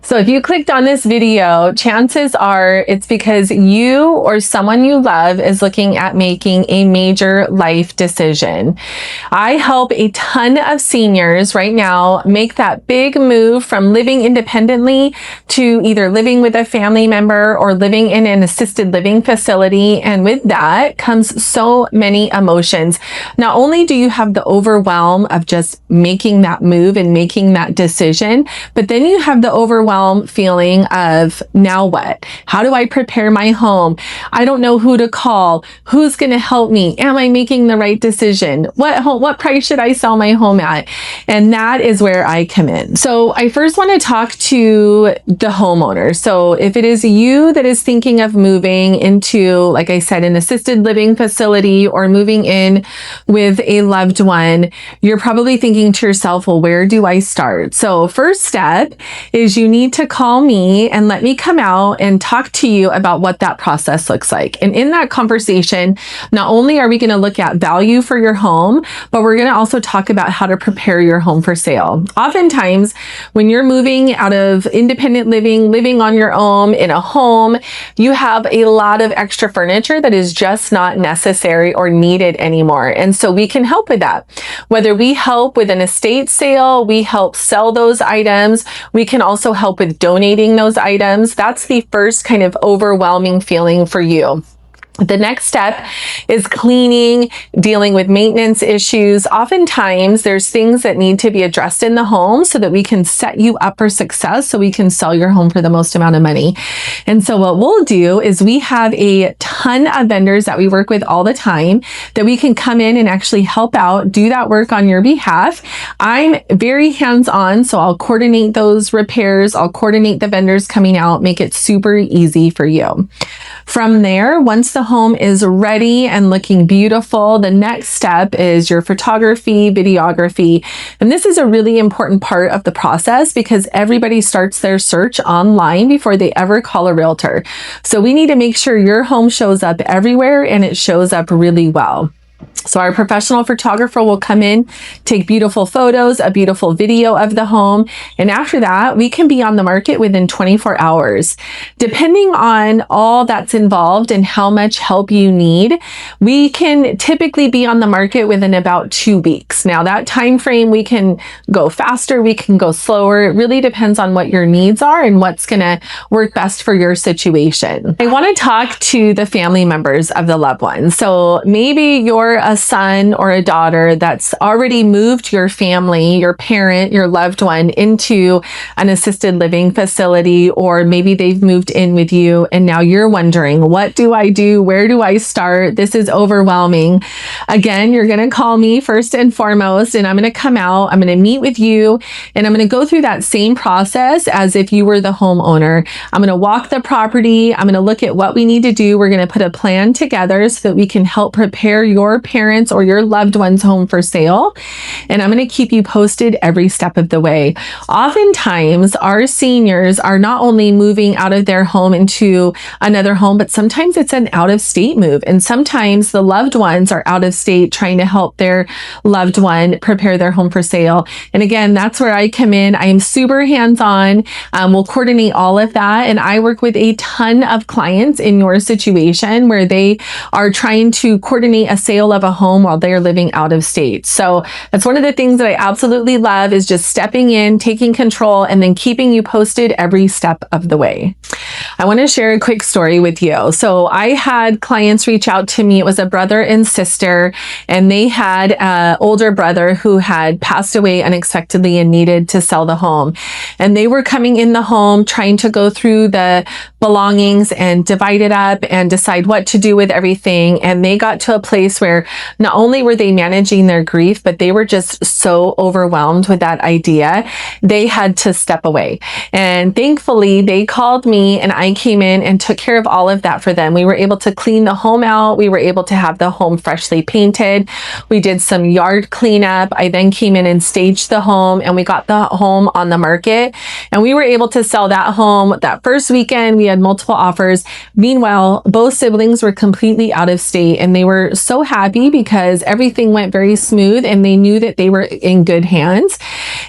So if you clicked on this video, chances are it's because you or someone you love is looking at making a major life decision. I help a ton of seniors right now make that big move from living independently to either living with a family member or living in an assisted living facility. And with that comes so many emotions. Not only do you have the overwhelm of just making that move and making that decision, but then you have the overwhelm feeling of, now what? How do I prepare my home? I don't know who to call. Who's going to help me? Am I making the right decision? What price should I sell my home at? And that is where I come in. So I first want to talk to the homeowner. So if it is you that is thinking of moving into, like I said, an assisted living facility or moving in with a loved one, you're probably thinking to yourself, well, where do I start? So first step is you need to call me and let me come out and talk to you about what that process looks like. And in that conversation, not only are we going to look at value for your home, but we're going to also talk about how to prepare your home for sale. Oftentimes, when you're moving out of independent living on your own in a home, you have a lot of extra furniture that is just not necessary or needed anymore. And so we can help with that. Whether we help with an estate sale, we help sell those items, we can also help with donating those items. That's the first kind of overwhelming feeling for you. The next step is cleaning, dealing with maintenance issues. Oftentimes, there's things that need to be addressed in the home so that we can set you up for success, so we can sell your home for the most amount of money. And so what we'll do is we have a ton of vendors that we work with all the time that we can come in and actually help out, do that work on your behalf. I'm very hands-on, so I'll coordinate those repairs. I'll coordinate the vendors coming out, make it super easy for you. From there, once the home is ready and looking beautiful, the next step is your photography, videography. And this is a really important part of the process because everybody starts their search online before they ever call a realtor. So we need to make sure your home shows up everywhere and it shows up really well. So our professional photographer will come in, take beautiful photos, a beautiful video of the home. And after that, we can be on the market within 24 hours. Depending on all that's involved and how much help you need, we can typically be on the market within about 2 weeks. Now that time frame, we can go faster, we can go slower. It really depends on what your needs are and what's going to work best for your situation. I want to talk to the family members of the loved one. So maybe you're a son or a daughter that's already moved your family, your parent, your loved one into an assisted living facility, or maybe they've moved in with you and now you're wondering, what do I do? Where do I start? This is overwhelming. Again, you're going to call me first and foremost, and I'm going to come out, I'm going to meet with you, and I'm going to go through that same process as if you were the homeowner. I'm going to walk the property. I'm going to look at what we need to do. We're going to put a plan together so that we can help prepare your parents or your loved one's home for sale. And I'm going to keep you posted every step of the way. Oftentimes, our seniors are not only moving out of their home into another home, but sometimes it's an out-of-state move. And sometimes the loved ones are out of state trying to help their loved one prepare their home for sale. And again, that's where I come in. I am super hands-on. We'll coordinate all of that. And I work with a ton of clients in your situation where they are trying to coordinate a sale of a home while they're living out of state. So that's one of the things that I absolutely love, is just stepping in, taking control, and then keeping you posted every step of the way. I want to share a quick story with you. So I had clients reach out to me. It was a brother and sister, and they had an older brother who had passed away unexpectedly and needed to sell the home. And they were coming in the home, trying to go through the belongings and divide it up and decide what to do with everything. And they got to a place where not only were they managing their grief, but they were just so overwhelmed with that idea, they had to step away. And thankfully, they called me and I came in and took care of all of that for them. We were able to clean the home out. We were able to have the home freshly painted. We did some yard cleanup. I then came in and staged the home, and we got the home on the market. And we were able to sell that home that first weekend. We had multiple offers. Meanwhile, both siblings were completely out of state, and they were so happy happy because everything went very smooth and they knew that they were in good hands.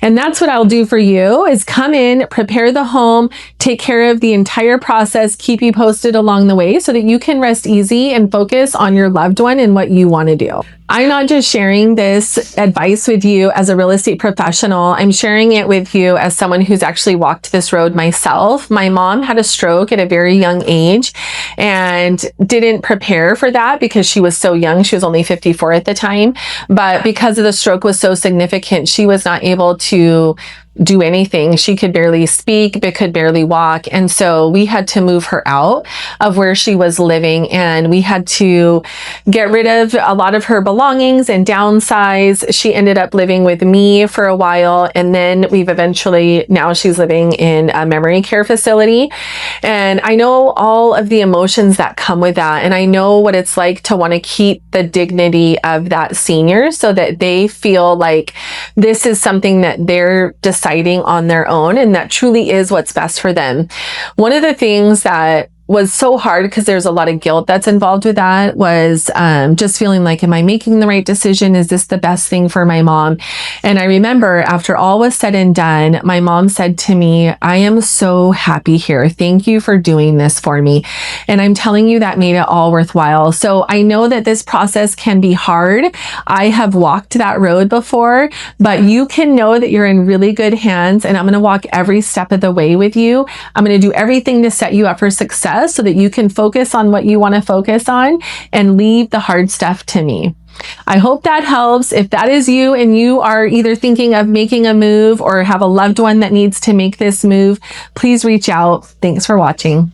And that's what I'll do for you, is come in, prepare the home, take care of the entire process, keep you posted along the way so that you can rest easy and focus on your loved one and what you want to do. I'm not just sharing this advice with you as a real estate professional. I'm sharing it with you as someone who's actually walked this road myself. My mom had a stroke at a very young age and didn't prepare for that because she was so young. She was only 54 at the time. But because of the stroke was so significant, she was not able to do anything. She could barely speak, but could barely walk. And so we had to move her out of where she was living, and we had to get rid of a lot of her belongings and downsize. She ended up living with me for a while, and then now she's living in a memory care facility. And I know all of the emotions that come with that. And I know what it's like to want to keep the dignity of that senior so that they feel like this is something that they're deciding on their own, and that truly is what's best for them. One of the things that was so hard, because there's a lot of guilt that's involved with that, was just feeling like, am I making the right decision? Is this the best thing for my mom? And I remember after all was said and done, my mom said to me, I am so happy here. Thank you for doing this for me. And I'm telling you, that made it all worthwhile. So I know that this process can be hard. I have walked that road before, but you can know that you're in really good hands, and I'm going to walk every step of the way with you. I'm going to do everything to set you up for success so that you can focus on what you want to focus on and leave the hard stuff to me. I hope that helps. If that is you and you are either thinking of making a move or have a loved one that needs to make this move, please reach out. Thanks for watching.